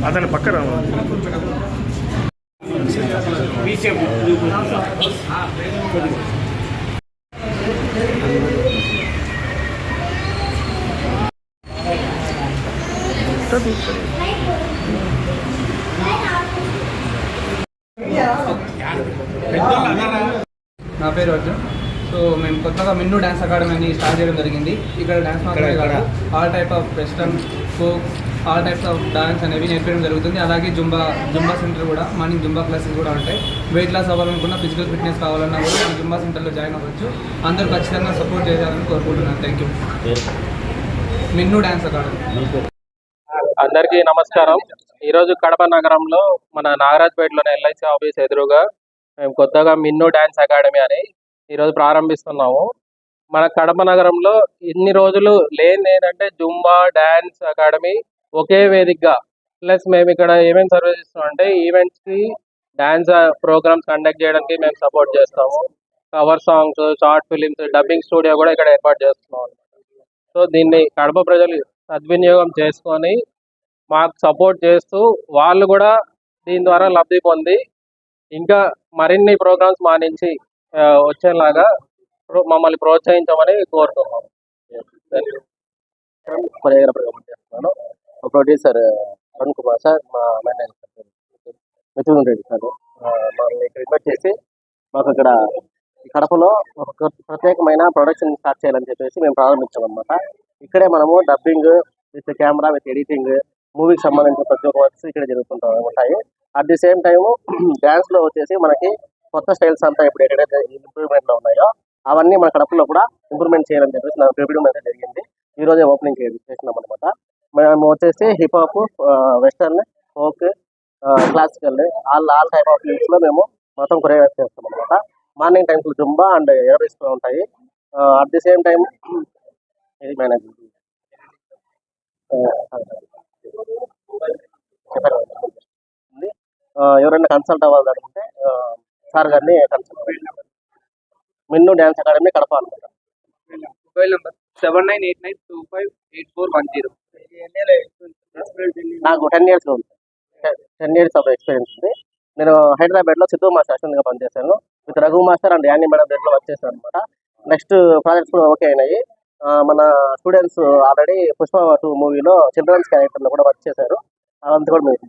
అతను పక్కన నా పేరు అర్జున్. సో మేము కొత్తగా మిన్ను డ్యాన్స్ అకాడమీని స్టార్ట్ చేయడం జరిగింది. ఇక్కడ డ్యాన్స్ మాత్రమే కాదు, all type of western, folk, all types of dance అనేవి నేర్పించడం జరుగుతుంది. అలాగే జుంబా సెంటర్ కూడా, మార్నింగ్ జుంబా క్లాసెస్ కూడా ఉంటాయి. వెయిట్ లాస్ అవ్వాలనుకున్నా, ఫిజికల్ ఫిట్నెస్ కావాలన్నా కూడా మనం జుంబా సెంటర్లో జాయిన్ అవ్వచ్చు. అందరూ ఖచ్చితంగా సపోర్ట్ చేయాలని కోరుకుంటున్నాను. Thank you. Minnu dance academy. అందరికీ నమస్కారం. ఈరోజు కడప నగరంలో మన నాగరాజ్పేటలోని ఎల్ఐసి ఆఫీస్ ఎదురుగా మేము కొత్తగా మిన్ను డ్యాన్స్ అకాడమీ అని ఈరోజు ప్రారంభిస్తున్నాము. మన కడప నగరంలో ఇన్ని రోజులు లేని ఏంటంటే జుంబా డ్యాన్స్ అకాడమీ ఒకే వేదికగా, ప్లస్ మేము ఇక్కడ ఏమేమి సర్వీస్ ఇస్తామంటే ఈవెంట్స్కి, డ్యాన్స్ ప్రోగ్రామ్స్ కండక్ట్ చేయడానికి మేము సపోర్ట్ చేస్తాము. Cover songs, short films, dubbing studio కూడా ఇక్కడ ఏర్పాటు చేస్తున్నాం. సో దీన్ని కడప ప్రజలు సద్వినియోగం చేసుకొని మాకు సపోర్ట్ చేస్తూ వాళ్ళు కూడా దీని ద్వారా లబ్ధి పొంది ఇంకా మరిన్ని ప్రోగ్రామ్స్ మా నుంచి వచ్చేలాగా మమ్మల్ని ప్రోత్సహించమని కోరుతున్నాం. చేస్తున్నాను. ప్రొడ్యూసర్ అరుణ్ కుమార్ సార్, మా మేనేజర్ మిథున్ రెడ్డి సార్ మమ్మల్ని రిక్వెస్ట్ చేసి మాకు ఇక్కడ కడపలో ఒక ప్రత్యేకమైన ప్రొడక్షన్ స్టార్ట్ చేయాలని చెప్పేసి మేము ప్రారంభించాం అనమాట. ఇక్కడే మనము dubbing with camera, with editing, మూవీకి సంబంధించిన ప్రతి ఒక్క వర్క్స్ ఇక్కడ ఉంటాయి. అట్ ది సేమ్ టైము డ్యాన్స్లో వచ్చేసి మనకి కొత్త స్టైల్స్ అంతా ఇప్పుడు ఎక్కడైతే ఇంప్రూవ్మెంట్లో ఉన్నాయో అవన్నీ మన కడపలో కూడా ఇంప్రూవ్మెంట్ చేయాలని చెప్పేసి నాకు ప్రిపేరింగ్ అయితే జరిగింది. ఈ రోజే ఓపెనింగ్ చేసినాం అనమాట. మేము వచ్చేసి hip hop, western, folk, classical, all type of ఫీల్డ్స్లో మేము మొత్తం కొరియోగ్రాఫ్ చేస్తాం అనమాట. మార్నింగ్ టైమ్స్లో జుంబా అండ్ ఏరోబిక్స్ ఉంటాయి. అట్ ది సేమ్ టైం ఇది మేనేజ్మెంట్ ఎవరైనా కన్సల్ట్ అవ్వాలనుకుంటే సార్ గారిని consult. Minnu dance academy Kadapa అనమాట. Mobile number 7989258410. నాకు 10 years ఉంది. 10 years ఆఫ్ ఎక్స్పీరియన్స్ ఉంది. నేను హైదరాబాద్లో సిద్ధు మాస్టర్ అసిస్టెంట్గా పనిచేశాను. With Raghu master and Annie madam దగ్గర వర్క్ చేశాను అనమాట. నెక్స్ట్ ప్రాజెక్ట్స్ కూడా ఓకే అయినాయి. మన స్టూడెంట్స్ ఆల్రెడీ పుష్ప 2 మూవీలో చిల్డ్రన్స్ క్యారెక్టర్లో కూడా వర్క్ చేశారు. అదంతా కూడా మేము